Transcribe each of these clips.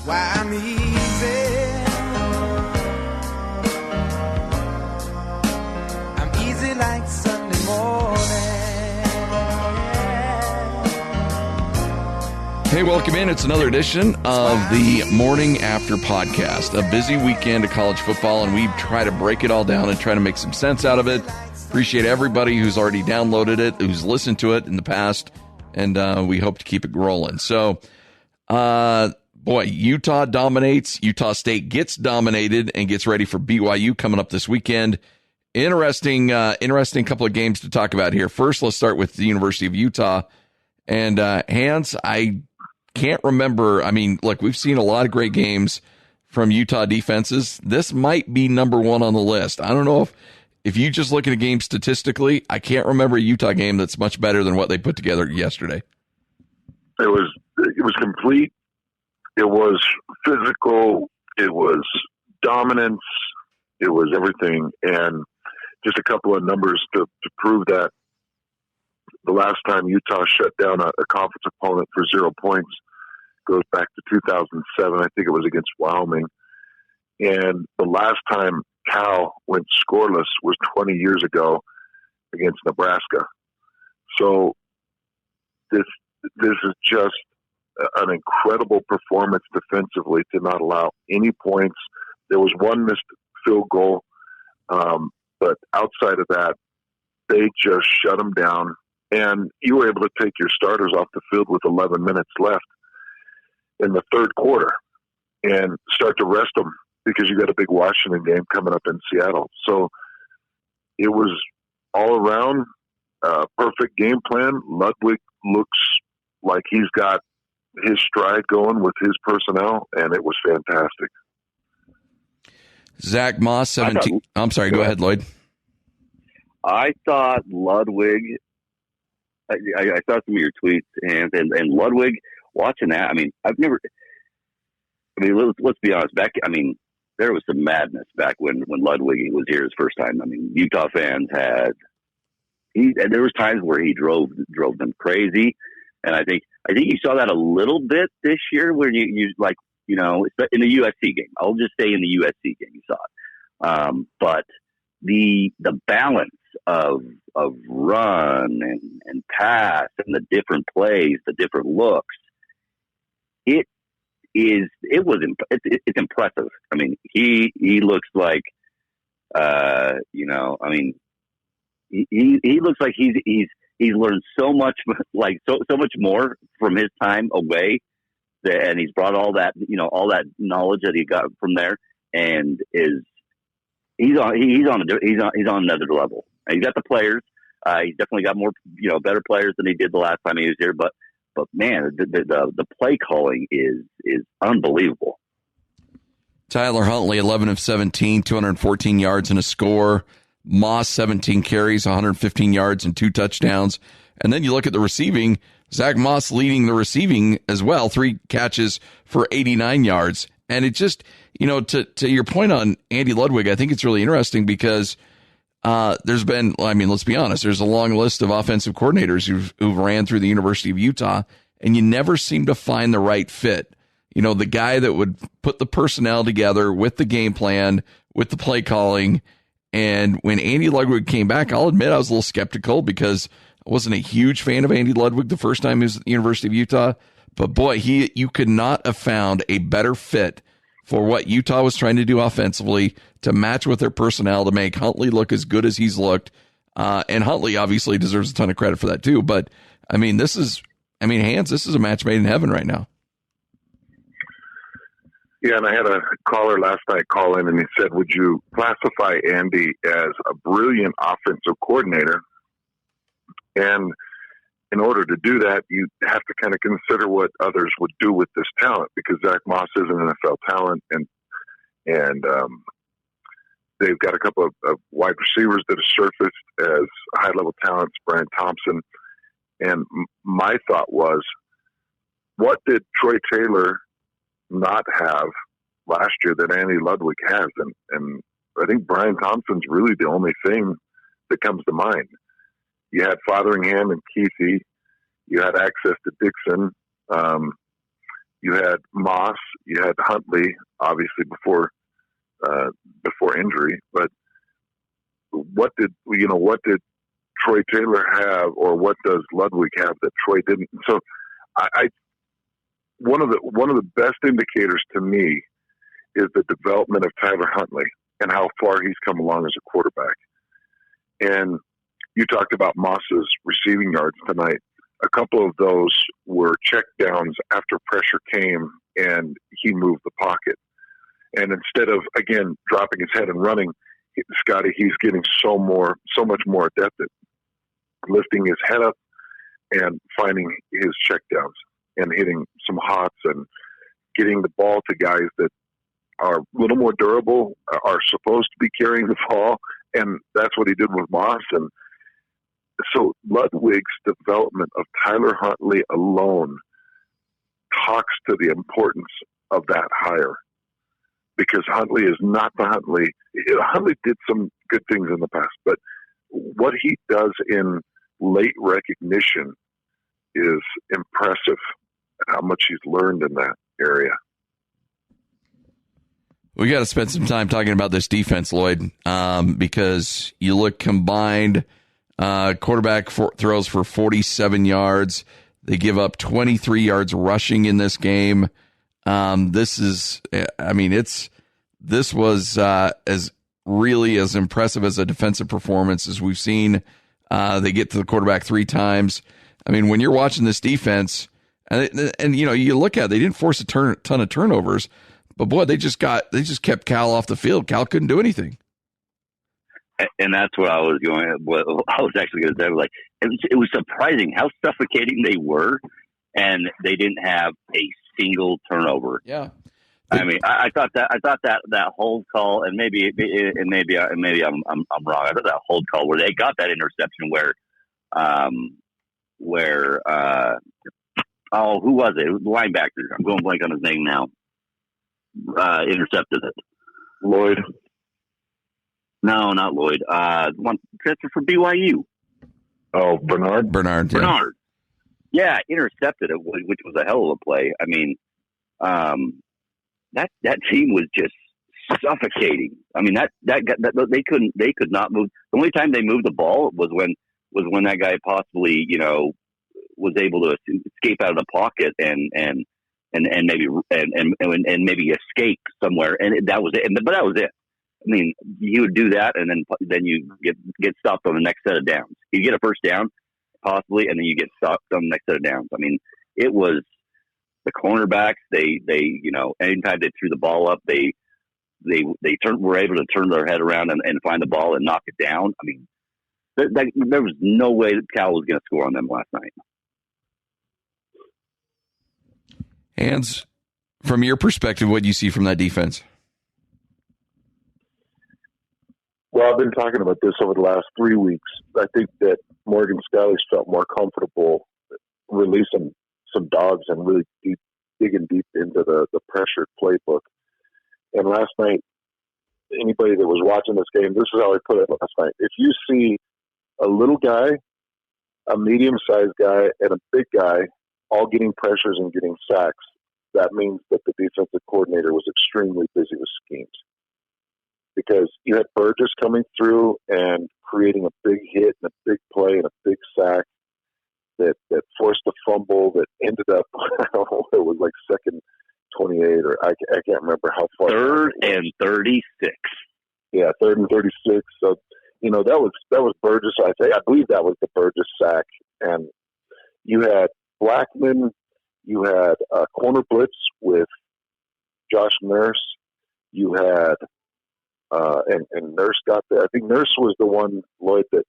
why I'm easy. I'm easy like Sunday morning. Hey, welcome in. It's another edition of the Morning After Podcast. A busy weekend of college football, and we try to break it all down and try to make some sense out of it. Appreciate everybody who's already downloaded it, who's listened to it in the past, and we hope to keep it rolling. So, Utah dominates. Utah State gets dominated and gets ready for BYU coming up this weekend. Interesting couple of games to talk about here. First, let's start with the University of Utah. And Hans, I can't remember. I mean, look, we've seen a lot of great games from Utah defenses. This might be number one on the list. I don't know if you just look at a game statistically, I can't remember a Utah game that's much better than what they put together yesterday. It was complete. It was physical. It was dominance. It was everything. And just a couple of numbers to prove that. The last time Utah shut down a conference opponent for 0 points goes back to 2007. I think it was against Wyoming. And the last time Cal went scoreless was 20 years ago against Nebraska. So this is just an incredible performance defensively to not allow any points. There was one missed field goal, but outside of that, they just shut them down. And you were able to take your starters off the field with 11 minutes left in the third quarter and start to rest them because you got a big Washington game coming up in Seattle. So it was all around perfect game plan. Ludwig looks like he's got his stride going with his personnel, and it was fantastic. Zach Moss, 17. I'm sorry, go ahead, Lloyd. I thought Ludwig... I saw some of your tweets, and Ludwig, watching that, let's be honest, there was some madness back when Ludwig was here his first time. I mean, Utah fans and there was times where he drove them crazy, and I think you saw that a little bit this year where you in the USC game. I'll just say in the USC game you saw it. But the balance of run and pass and the different plays, the different looks, it's impressive. I mean, he looks like, he looks like he's learned so much, like so much more from his time away, and he's brought all that knowledge that he got from there, and he's on another level. And he's got the players. He's definitely got more, better players than he did the last time he was here. But man, the play calling is unbelievable. Tyler Huntley, 11 of 17, 214 yards and a score. Moss, 17 carries, 115 yards and 2 touchdowns. And then you look at the receiving. Zach Moss leading the receiving as well, 3 catches for 89 yards. And it just, to your point on Andy Ludwig, I think it's really interesting because there's been, let's be honest, there's a long list of offensive coordinators who've ran through the University of Utah, and you never seem to find the right fit. The guy that would put the personnel together with the game plan, with the play calling. And when Andy Ludwig came back, I'll admit I was a little skeptical because I wasn't a huge fan of Andy Ludwig the first time he was at the University of Utah. But boy, you could not have found a better fit for what Utah was trying to do offensively to match with their personnel to make Huntley look as good as he's looked. And Huntley obviously deserves a ton of credit for that too. But Hans, this is a match made in heaven right now. Yeah, and I had a caller last night call in and he said, would you classify Andy as a brilliant offensive coordinator? And in order to do that, you have to kind of consider what others would do with this talent, because Zach Moss is an NFL talent, and they've got a couple of wide receivers that have surfaced as high-level talents, Brian Thompson. And my thought was, what did Troy Taylor not have last year that Andy Ludwig has? And I think Brian Thompson's really the only thing that comes to mind. You had Fotheringham and Keithy. You had access to Dixon. You had Moss, you had Huntley, obviously before injury. But what did Troy Taylor have, or what does Ludwig have that Troy didn't? So, one of the best indicators to me is the development of Tyler Huntley and how far he's come along as a quarterback. And you talked about Moss's receiving yards tonight. A couple of those were check downs after pressure came and he moved the pocket. And instead of, again, dropping his head and running, Scotty, he's getting so much more adept at lifting his head up and finding his check downs and hitting some hots and getting the ball to guys that are a little more durable, are supposed to be carrying the ball. And that's what he did with Moss. And so Ludwig's development of Tyler Huntley alone talks to the importance of that hire, because Huntley is not the Huntley. Huntley did some good things in the past, but what he does in late recognition is impressive, how much he's learned in that area. We got to spend some time talking about this defense, Lloyd, because you look combined, quarterback throws for 47 yards. They give up 23 yards rushing in this game. This was as really as impressive as a defensive performance as we've seen. They get to the quarterback 3 times. I mean, when you're watching this defense, and you look at it, they didn't force a ton of turnovers, but boy, they just kept Cal off the field. Cal couldn't do anything. And that's what I was actually going to say. Like, it was surprising how suffocating they were, and they didn't have a single turnover. Yeah. I mean, I thought that hold call, and maybe I'm wrong. I thought that hold call where they got that interception who was it? It was the linebacker. I'm going blank on his name now. Intercepted it. Lloyd. No, not Lloyd. One transfer for BYU. Oh, Bernard. Yeah. Yeah, intercepted it, which was a hell of a play. I mean, that team was just suffocating. I mean, that they could not move. The only time they moved the ball was when that guy possibly was able to escape out of the pocket and maybe escape somewhere, and that was it. But that was it. I mean, you would do that, and then you get stopped on the next set of downs. You get a first down, possibly, and then you get stopped on the next set of downs. I mean, it was the cornerbacks. They anytime they threw the ball up, they were able to turn their head around and find the ball and knock it down. I mean, there was no way that Cal was going to score on them last night. Hans, from your perspective, what do you see from that defense? Well, I've been talking about this over the last 3 weeks. I think that Morgan Scalley's felt more comfortable releasing some dogs and really digging deep into the pressured playbook. And last night, anybody that was watching this game, this is how I put it last night. If you see a little guy, a medium-sized guy, and a big guy all getting pressures and getting sacks, that means that the defensive coordinator was extremely busy with schemes. Because you had Burgess coming through and creating a big hit and a big play and a big sack that forced a fumble that ended up, it was like second 28, or I can't remember how far. 3rd and 36. Yeah, 3rd and 36. So, that was Burgess, I believe that was the Burgess sack. And you had Blackman, you had a corner blitz with Josh Nurse, you had and Nurse got there. I think Nurse was the one, Lloyd, that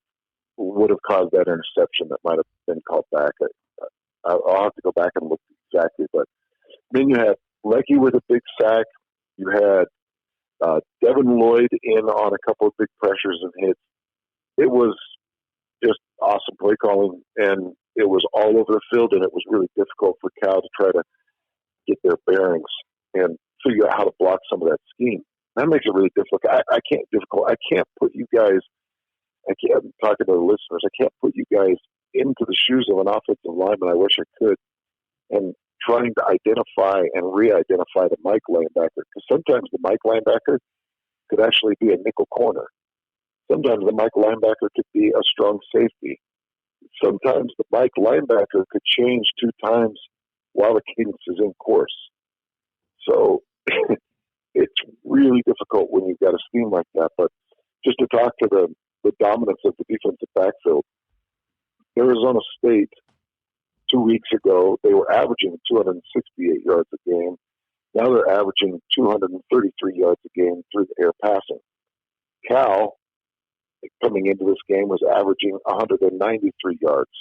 would have caused that interception that might have been called back. I'll have to go back and look exactly. But then you had Leckie with a big sack. You had Devin Lloyd in on a couple of big pressures and hits. It was just awesome play calling, and it was all over the field, and it was really difficult for Cal to try to get their bearings and figure out how to block some of that scheme. That makes it really difficult. I can't put you guys. I'm talking to the listeners. I can't put you guys into the shoes of an offensive lineman. I wish I could, and trying to identify and re-identify the Mike linebacker, because sometimes the Mike linebacker could actually be a nickel corner. Sometimes the Mike linebacker could be a strong safety. Sometimes the Mike linebacker could change 2 times while the cadence is in course. So it's really difficult when you've got a scheme like that. But just to talk to the dominance of the defensive backfield, Arizona State 2 weeks ago, they were averaging 268 yards a game. Now they're averaging 233 yards a game through the air passing. Cal, coming into this game, was averaging 193 yards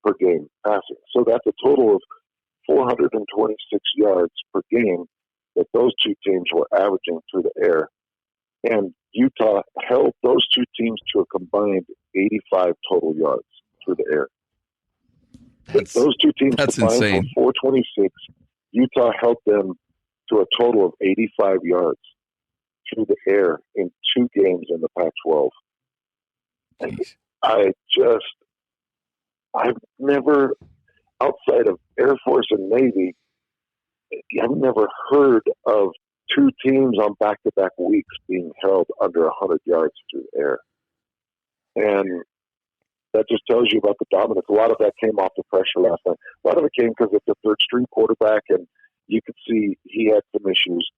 per game passing. So that's a total of 426 yards per game that those 2 teams were averaging through the air. And Utah held those 2 teams to a combined 85 total yards through the air. Those 2 teams that's combined insane. for 426. Utah held them to a total of 85 yards through the air in 2 games in the Pac-12. Jeez. I've never, outside of Air Force and Navy, I've never heard of 2 teams on back-to-back weeks being held under 100 yards through the air. And that just tells you about the dominance. A lot of that came off the pressure last night. A lot of it came because it's a third-string quarterback, and you could see he had some issues.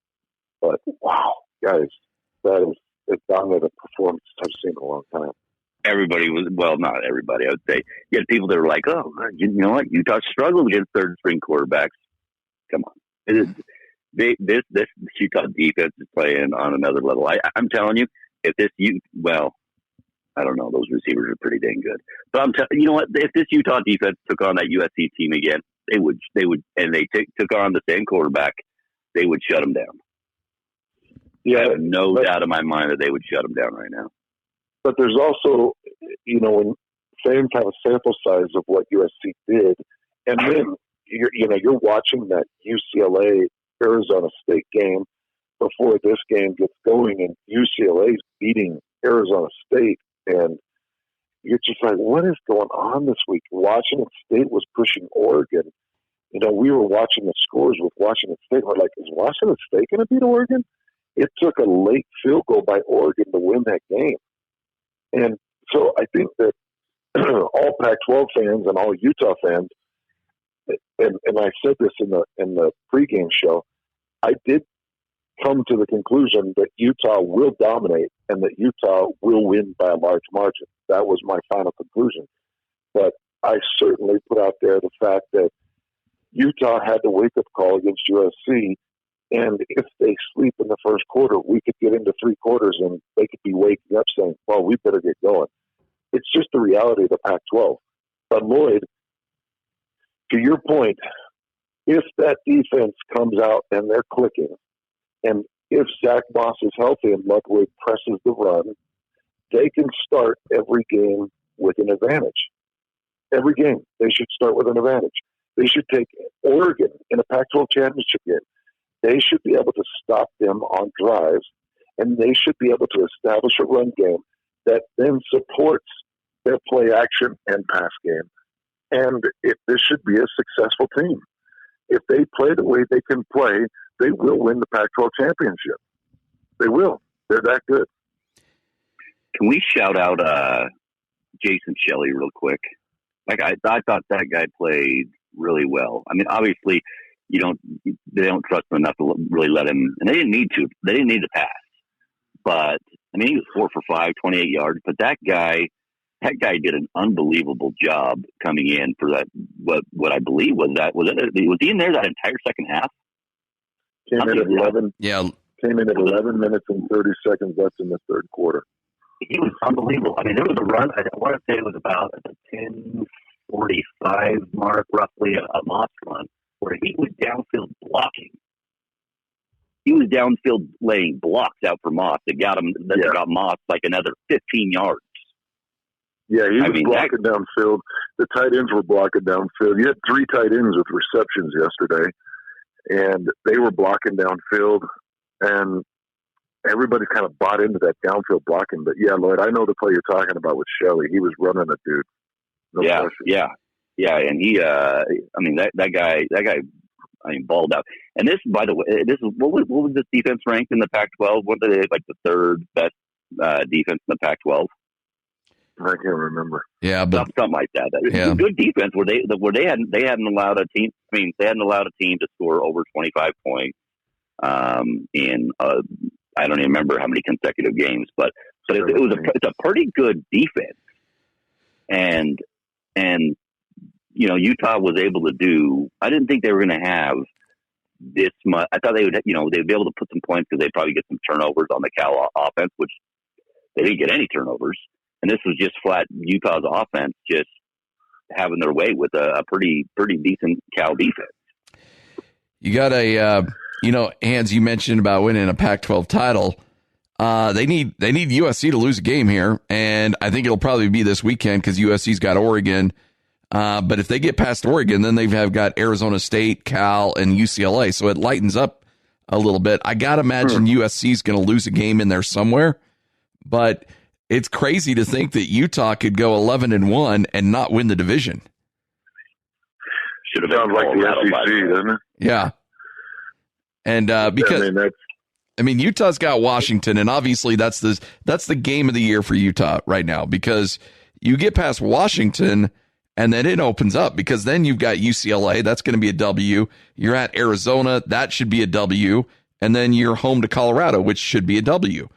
But, wow, guys, that is as dominant a performance I've seen in a long time. Everybody was, well, not everybody, I would say. You had people that were like, oh, you know what? Utah struggled against third-string quarterbacks. Come on. This Utah defense is playing on another level. I'm telling you, if this I don't know, those receivers are pretty dang good. But you know what? If this Utah defense took on that USC team again, they would, and they took on the same quarterback, they would shut them down. Yeah, I have no doubt in my mind that they would shut them down right now. But there's also, when fans have a sample size of what USC did, and then you're watching that UCLA Arizona State game before this game gets going, and UCLA's beating Arizona State, and you're just like, what is going on this week? Washington State was pushing Oregon. We were watching the scores with Washington State. We're like, is Washington State going to beat Oregon? It took a late field goal by Oregon to win that game. And so I think that all Pac-12 fans and all Utah fans, and I said this in the pregame show, I did come to the conclusion that Utah will dominate and that Utah will win by a large margin. That was my final conclusion. But I certainly put out there the fact that Utah had the wake-up call against USC, and if they sleep in the first quarter, we could get into 3 quarters and they could be waking up saying, well, we better get going. It's just the reality of the Pac-12. But Lloyd, to your point, if that defense comes out and they're clicking, and if Zach Moss is healthy and Ludwig presses the run, they can start every game with an advantage. Every game, they should start with an advantage. They should take Oregon in a Pac-12 championship game. They should be able to stop them on drives, and they should be able to establish a run game that then supports their play action and pass game. And this should be a successful team. If they play the way they can play, they will win the Pac-12 championship. They will. They're that good. Can we shout out Jason Shelley real quick? Like I thought that guy played really well. I mean, obviously, they don't trust him enough to really let him, and they didn't need to. They didn't need to pass. But I mean, he was 4 for 5, 28 yards. But that guy did an unbelievable job coming in for that. What I believe was he in there that entire second half? Came in at 11. Yeah. Came in at 11 minutes and 30 seconds left in the third quarter. He was unbelievable. I mean, there was a run. I want to say it was about the 10:45 mark, roughly, a Moss run, where he was downfield blocking. He was downfield laying blocks out for Moss that got him. That got Moss like another 15 yards. Yeah, he was blocking downfield. The tight ends were blocking downfield. You had 3 tight ends with receptions yesterday, and they were blocking downfield, and everybody kind of bought into that downfield blocking. But yeah, Lloyd, I know the play you're talking about with Shelley. He was running a dude. No question. Yeah. And he, I mean, that guy I mean, balled out. And this, by the way, what was this defense ranked in the Pac-12? What did they like the third best defense in the Pac-12? I can't remember. Yeah, but something like that. Yeah. Good defense where they hadn't allowed a team. I mean, they hadn't allowed a team to score over 25 points in I don't even remember how many consecutive games, but it's a pretty good defense, and Utah was able to do. I didn't think they were going to have this much. I thought they would, they'd be able to put some points because they'd probably get some turnovers on the Cal offense, which they didn't get any turnovers. And this was just flat Utah's offense just having their way with a pretty decent Cal defense. You got Hans, you mentioned about winning a Pac-12 title. They need USC to lose a game here, and I think it'll probably be this weekend because USC's got Oregon. But if they get past Oregon, then they've got Arizona State, Cal, and UCLA, so it lightens up a little bit. I got to imagine USC's going to lose a game in there somewhere, but it's crazy to think that Utah could go 11-1 and not win the division. Should have been like the SEC, doesn't it? Yeah. And because Utah's got Washington, and obviously that's the game of the year for Utah right now, because you get past Washington and then it opens up, because then you've got UCLA, that's going to be a W. You're at Arizona, that should be a W, and then you're home to Colorado, which should be a W.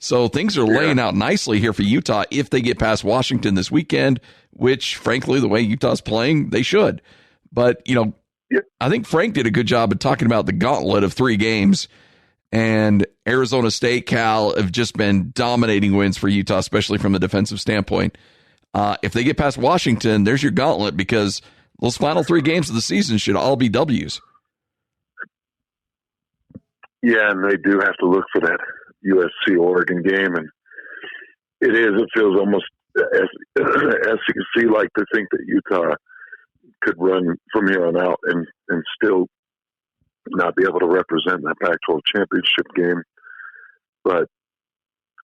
So things are laying out nicely here for Utah if they get past Washington this weekend, which, frankly, the way Utah's playing, they should. But, I think Frank did a good job of talking about the gauntlet of 3 games, and Arizona State, Cal have just been dominating wins for Utah, especially from a defensive standpoint. If they get past Washington, there's your gauntlet, because those final 3 games of the season should all be W's. Yeah, and they do have to look for that USC Oregon game, and it feels almost SEC like to think that Utah could run from here on out and still not be able to represent that Pac-12 championship game. But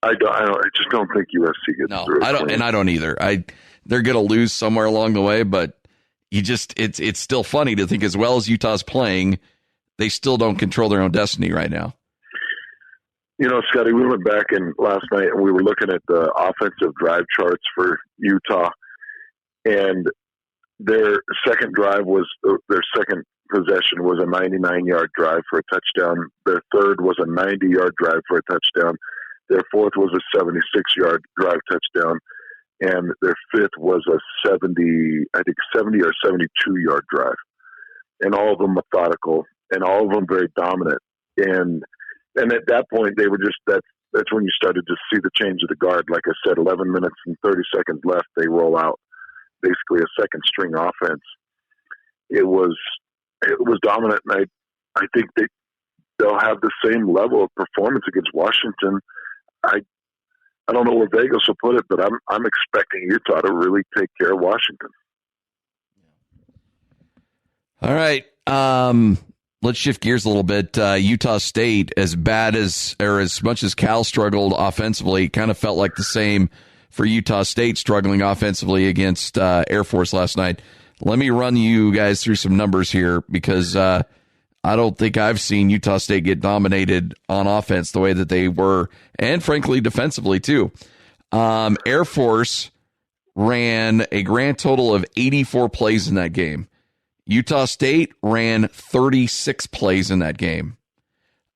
I just don't think USC gets through. I don't either. They're going to lose somewhere along the way, but it's still funny to think, as well as Utah's playing, they still don't control their own destiny right now. Scotty, we went back in last night and we were looking at the offensive drive charts for Utah, and their second possession was a 99-yard drive for a touchdown. Their third was a 90-yard drive for a touchdown. Their fourth was a 76-yard drive touchdown, and their fifth was a 70 or 72-yard drive. And all of them methodical, and all of them very dominant. And at that point, they were just that's when you started to see the change of the guard. Like I said, 11 minutes and 30 seconds left, they roll out basically a second string offense. It was dominant, and I think they'll have the same level of performance against Washington. I don't know where Vegas will put it, but I'm expecting Utah to really take care of Washington. All right. Let's shift gears a little bit. Utah State, as much as Cal struggled offensively, kind of felt like the same for Utah State struggling offensively against Air Force last night. Let me run you guys through some numbers here, because I don't think I've seen Utah State get dominated on offense the way that they were, and frankly defensively too. Air Force ran a grand total of 84 plays in that game. Utah State ran 36 plays in that game.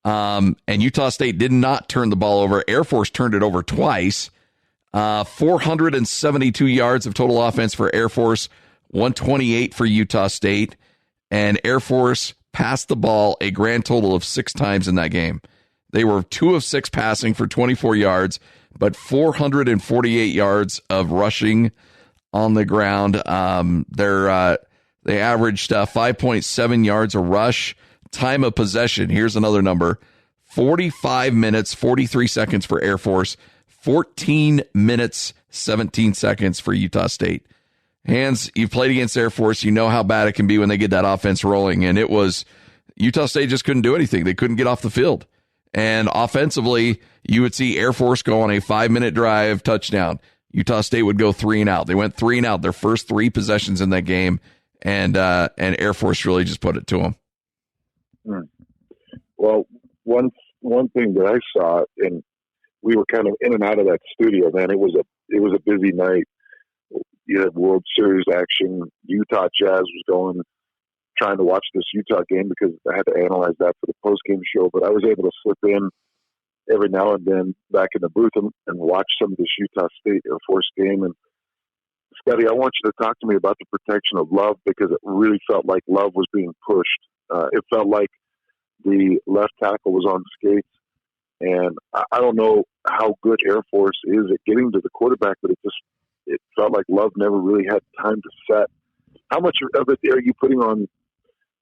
And Utah State did not turn the ball over. Air Force turned it over twice. 472 yards of total offense for Air Force, 128 for Utah State. And Air Force passed the ball a grand total of 6 times in that game. They were 2 of 6 passing for 24 yards, but 448 yards of rushing on the ground. They averaged 5.7 yards a rush. Time of possession, here's another number, 45 minutes, 43 seconds for Air Force, 14 minutes, 17 seconds for Utah State. Hans, you've played against Air Force. You know how bad it can be when they get that offense rolling. And Utah State just couldn't do anything. They couldn't get off the field. And offensively, you would see Air Force go on a 5-minute drive, touchdown. Utah State would go 3 and out. They went 3 and out their first 3 possessions in that game. And Air Force really just put it to them. Hmm. Well, one thing that I saw, and we were kind of in and out of that studio, man. It was a busy night. You had World Series action. Utah Jazz was going, trying to watch this Utah game because I had to analyze that for the post-game show. But I was able to slip in every now and then back in the booth and watch some of this Utah State Air Force game. And Scotty, I want you to talk to me about the protection of Love, because it really felt like Love was being pushed. It felt like the left tackle was on skates. And I don't know how good Air Force is at getting to the quarterback, but it felt like Love never really had time to set. How much of it are you putting on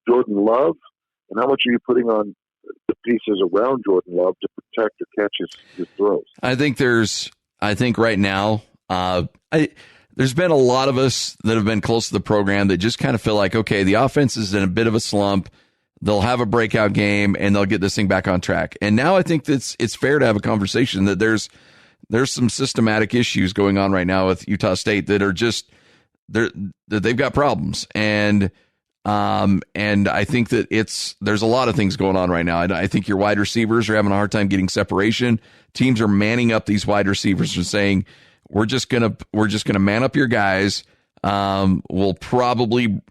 Jordan Love, and how much are you putting on the pieces around Jordan Love to protect or catch his throws? I think right now, there's been a lot of us that have been close to the program that just kind of feel like, okay, the offense is in a bit of a slump. They'll have a breakout game and they'll get this thing back on track. And now I think that it's fair to have a conversation that there's some systematic issues going on right now with Utah State that are just that they've got problems. And I think that there's a lot of things going on right now. I think your wide receivers are having a hard time getting separation. Teams are manning up these wide receivers and saying, we're just gonna man up your guys. We'll probably,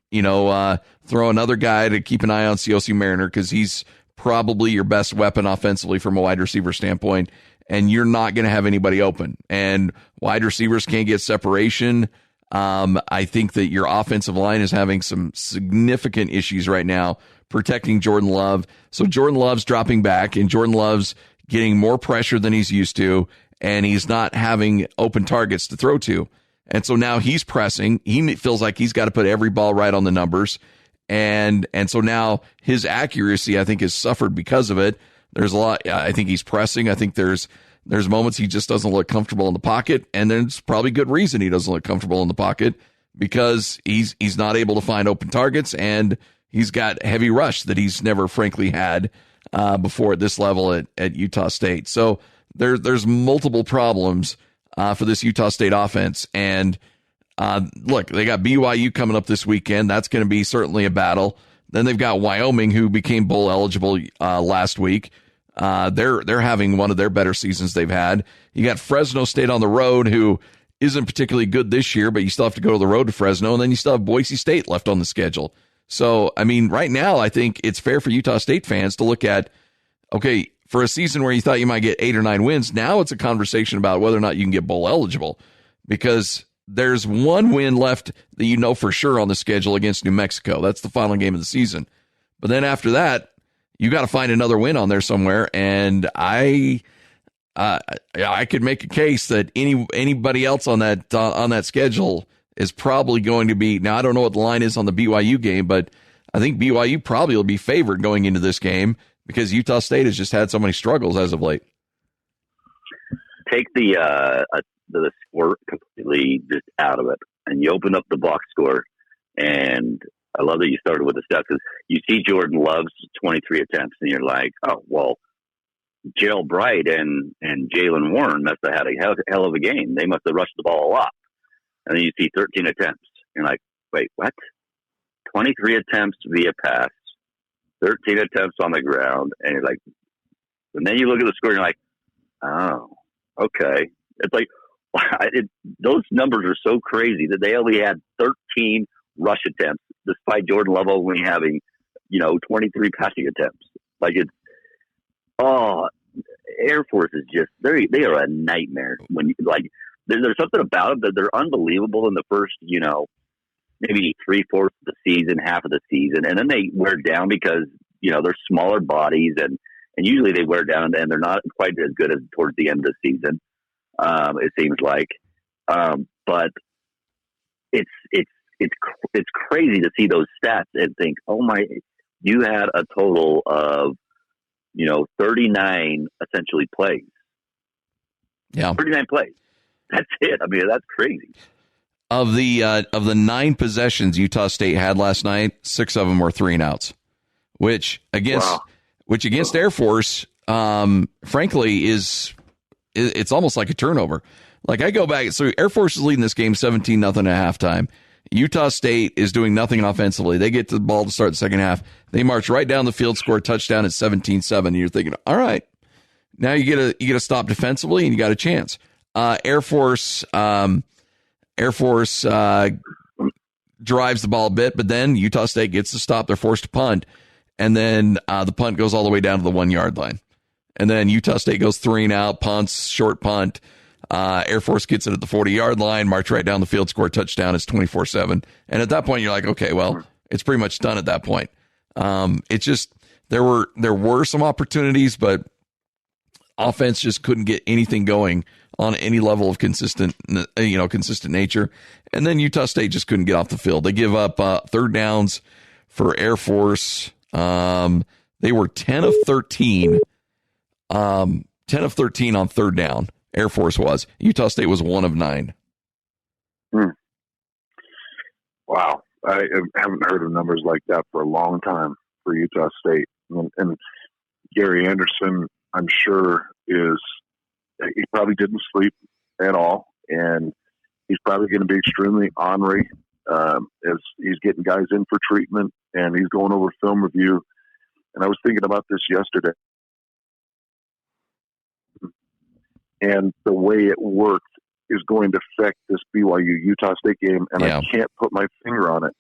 throw another guy to keep an eye on COC Mariner, because he's probably your best weapon offensively from a wide receiver standpoint, and you're not going to have anybody open. And wide receivers can't get separation. I think that your offensive line is having some significant issues right now protecting Jordan Love. So Jordan Love's dropping back, and Jordan Love's getting more pressure than he's used to, and he's not having open targets to throw to. And so now he's pressing. He feels like he's got to put every ball right on the numbers. And so now his accuracy, I think, has suffered because of it. There's a lot. I think he's pressing. I think there's moments he just doesn't look comfortable in the pocket. And there's probably good reason he doesn't look comfortable in the pocket, because he's not able to find open targets, and he's got heavy rush that he's never frankly had before at this level at Utah State. So there's multiple problems for this Utah State offense. And look, they got BYU coming up this weekend. That's going to be certainly a battle. Then they've got Wyoming, who became bowl eligible last week. They're having one of their better seasons they've had. You got Fresno State on the road, who isn't particularly good this year, but you still have to go to the road to Fresno. And then you still have Boise State left on the schedule. So, I mean, right now, I think it's fair for Utah State fans to look at, okay, for a season where you thought you might get 8 or 9 wins, now it's a conversation about whether or not you can get bowl eligible, because there's one win left that you know for sure on the schedule against New Mexico. That's the final game of the season. But then after that, you got to find another win on there somewhere. And I could make a case that anybody else on that schedule is probably going to be. Now, I don't know what the line is on the BYU game, but I think BYU probably will be favored going into this game, because Utah State has just had so many struggles as of late. Take the score completely just out of it, and you open up the box score. And I love that you started with the stats, because you see Jordan Love's 23 attempts, and you're like, oh, well, Gerald Bright and Jalen Warren must have had a hell of a game. They must have rushed the ball a lot. And then you see 13 attempts. You're like, wait, what? 23 attempts via pass, 13 attempts on the ground, and you're like, and then you look at the score and you're like, oh, okay. It's like, those numbers are so crazy that they only had 13 rush attempts, despite Jordan Love only having, 23 passing attempts. Like, Air Force is just, they are a nightmare. When there's something about them that they're unbelievable in the first, maybe 3/4 of the season, half of the season, and then they wear down because they're smaller bodies, and usually they wear down, and they're not quite as good as towards the end of the season. It seems like, but it's crazy to see those stats and think, oh my, you had a total of 39 essentially plays. Yeah, 39 plays. That's it. I mean, that's crazy. Of the 9 possessions Utah State had last night, 6 of them were 3-and-outs, which against Air Force, frankly, it's almost like a turnover. Like, I go back, so Air Force is leading this game 17-0 at halftime. Utah State is doing nothing offensively. They get the ball to start the second half. They march right down the field, score a touchdown at 17-7. And you're thinking, all right, now you get to stop defensively and you got a chance. Air Force drives the ball a bit, but then Utah State gets to stop. They're forced to punt, and then the punt goes all the way down to the 1 yard line. And then Utah State goes 3 and out, punts, short punt. Air Force gets it at the 40-yard line, march right down the field, score a touchdown. It's 24-7. And at that point, you're like, okay, well, it's pretty much done at that point. It's just there were some opportunities, but offense just couldn't get anything going on any level of consistent nature. And then Utah State just couldn't get off the field. They give up third downs for Air Force. They were 10 of 13. 10 of 13 on third down. Air Force was. Utah State was 1 of 9. Wow. I haven't heard of numbers like that for a long time for Utah State. And Gary Anderson, I'm sure, he probably didn't sleep at all. And he's probably going to be extremely ornery as he's getting guys in for treatment and he's going over film review. And I was thinking about this yesterday. And the way it worked is going to affect this BYU-Utah State game, and I can't put my finger on it.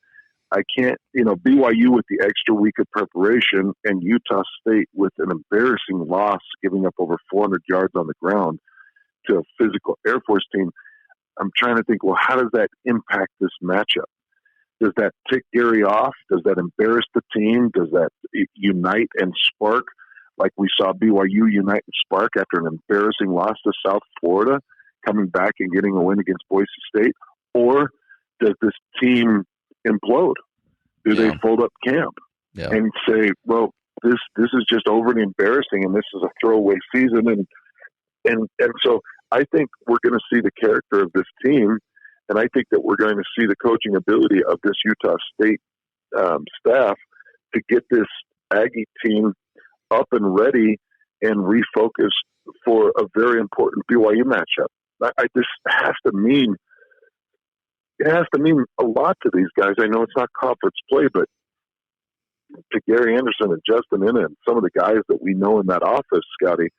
I can't, BYU with the extra week of preparation and Utah State with an embarrassing loss, giving up over 400 yards on the ground to a physical Air Force team. I'm trying to think, well, how does that impact this matchup? Does that tick Gary off? Does that embarrass the team? Does that unite and spark? Like we saw BYU unite and spark after an embarrassing loss to South Florida, coming back and getting a win against Boise State? Or does this team implode? Do they fold up camp and say, well, this is just overly embarrassing and this is a throwaway season? And so I think we're going to see the character of this team, and I think that we're going to see the coaching ability of this Utah State staff to get this Aggie team up and ready and refocused for a very important BYU matchup. This has to mean a lot to these guys. I know it's not conference play, but to Gary Anderson and Justin Inna and some of the guys that we know in that office, Scotty,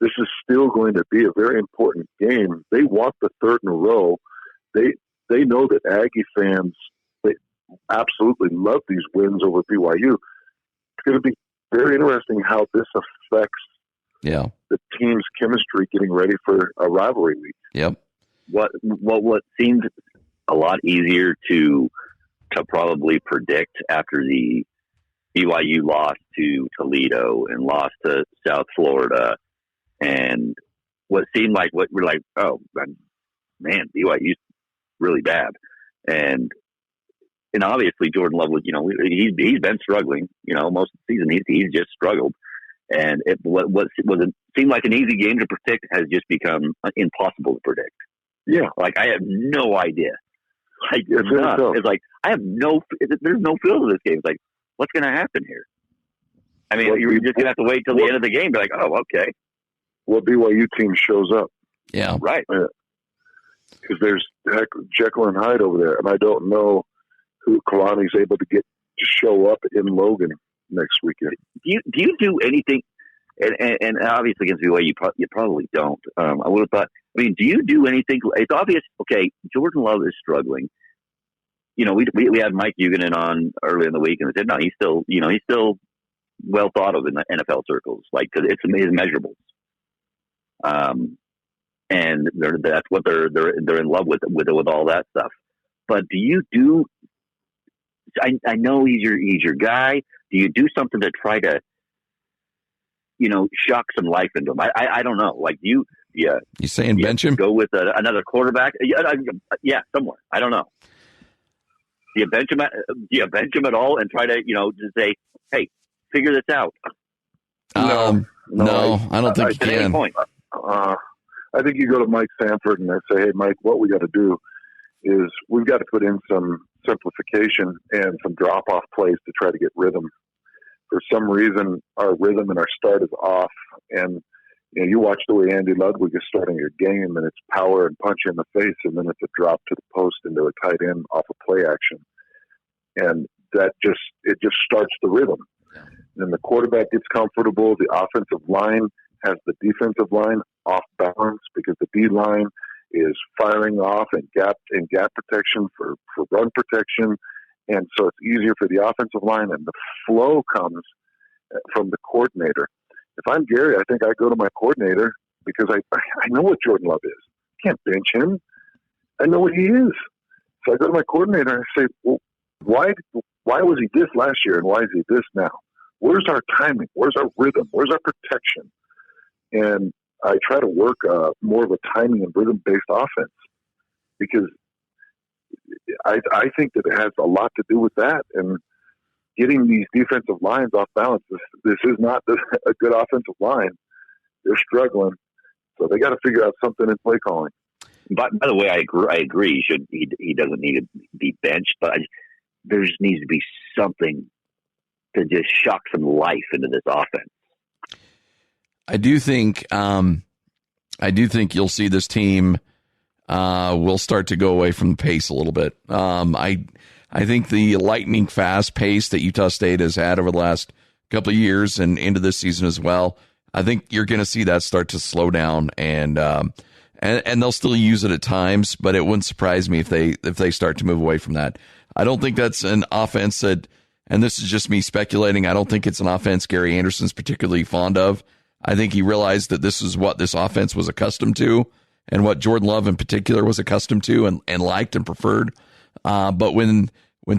this is still going to be a very important game. They want the third in a row. They know that Aggie fans, they absolutely love these wins over BYU. It's going to be very interesting how this affects the team's chemistry getting ready for a rivalry week. Yep. What seemed a lot easier to probably predict after the BYU lost to Toledo and lost to South Florida, and what seemed like what we're like, oh man, BYU's really bad, and obviously Jordan Love was, he's been struggling, most of the season he's just struggled, and what seemed like an easy game to predict has just become impossible to predict. Yeah, like I have no idea. Like it's like there's no feel to this game. It's like, what's going to happen here? I mean, you're just going to have to wait till the end of the game. Be like, oh, okay. What BYU team shows up? Yeah, right. Because there's Jekyll and Hyde over there, and I don't know who Kalani's able to get to show up in Logan next weekend. Do you do anything? And obviously against BYU, you probably don't. I would have thought. I mean, do you do anything? It's obvious. Okay, Jordan Love is struggling. We had Mike Huguenin on early in the week, and they said no, he's still well thought of in the NFL circles, like because it's his measurables. And that's what they're in love with all that stuff. But do you do? I know he's your guy. Do you do something to try to, shock some life into him? I don't know. Like you saying bench him? Go with another quarterback? Yeah, somewhere. I don't know. Do you bench him at all and try to, just say, hey, figure this out? No, I don't think you can. Any point. I think you go to Mike Sanford and I say, hey, Mike, what we got to do is we've got to put in some simplification and some drop-off plays to try to get rhythm. For some reason, our rhythm and our start is off, and You know, you watch the way Andy Ludwig is starting a game, and it's power and punch in the face, and then it's a drop to the post into a tight end off a play action. And it just starts the rhythm. Yeah. Then the quarterback gets comfortable. The offensive line has the defensive line off balance because the D line is firing off and gap protection for run protection. And so it's easier for the offensive line, and the flow comes from the coordinator. If I'm Gary, I think I go to my coordinator because I know what Jordan Love is. I can't bench him. I know what he is. So I go to my coordinator and I say, well, why was he this last year and why is he this now? Where's our timing? Where's our rhythm? Where's our protection? And I try to work more of a timing and rhythm-based offense because I think that it has a lot to do with that. And getting these defensive lines off balance, this is not a good offensive line. They're struggling. So they got to figure out something in play calling. By the way, I agree. He doesn't need to be benched, but there just needs to be something to just shock some life into this offense. I do think you'll see this team will start to go away from the pace a little bit. I think the lightning fast pace that Utah State has had over the last couple of years and into this season as well, I think you're going to see that start to slow down, and they'll still use it at times, but it wouldn't surprise me if they start to move away from that. I don't think that's an offense that, and this is just me speculating, I don't think it's an offense Gary Anderson's particularly fond of. I think he realized that this is what this offense was accustomed to and what Jordan Love in particular was accustomed to and liked and preferred. But when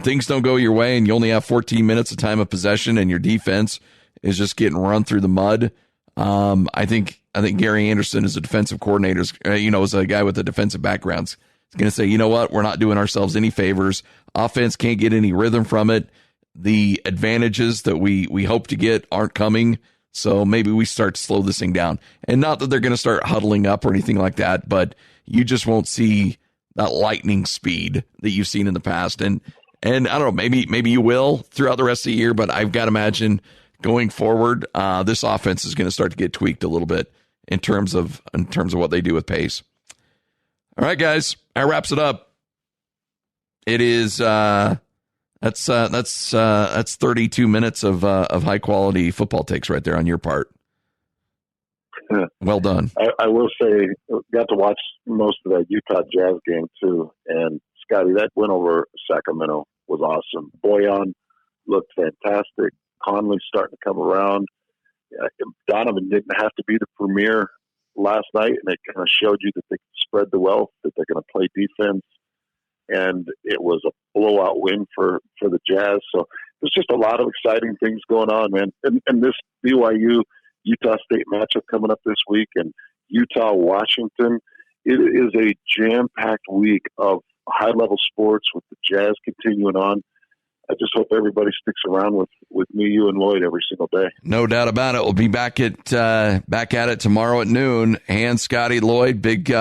things don't go your way and you only have 14 minutes of time of possession and your defense is just getting run through the mud, I think Gary Anderson as a defensive coordinator, as a guy with a defensive background, is going to say, you know what, we're not doing ourselves any favors. Offense can't get any rhythm from it. The advantages that we hope to get aren't coming. So maybe we start to slow this thing down. And not that they're going to start huddling up or anything like that, but you just won't see that lightning speed that you've seen in the past. And I don't know, maybe you will throughout the rest of the year, but I've got to imagine going forward, this offense is going to start to get tweaked a little bit in terms of what they do with pace. All right, guys, that wraps it up. It is that's 32 minutes of high quality football takes right there on your part. Well done. I will say, got to watch most of that Utah Jazz game too, and Scotty, that win over Sacramento was awesome. Boyan looked fantastic. Conley's starting to come around. Donovan didn't have to be the premier last night, and it kind of showed you that they can spread the wealth, that they're going to play defense, and it was a blowout win for the Jazz. So there's just a lot of exciting things going on, man. And this BYU-Utah State matchup coming up this week, and Utah-Washington, it is a jam-packed week of high-level sports with the Jazz continuing on. I just hope everybody sticks around with me, you, and Lloyd every single day. No doubt about it. We'll be back at it tomorrow at noon. And Scotty, Lloyd, big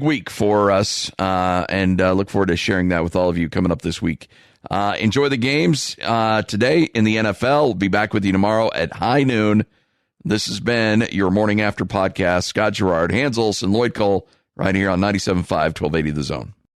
week for us, and look forward to sharing that with all of you coming up this week. Enjoy the games today in the NFL. We'll be back with you tomorrow at high noon. This has been your Morning After podcast. Scott Garrard, Hans Olsen, Lloyd Cole, right here on 97.5, 1280 The Zone.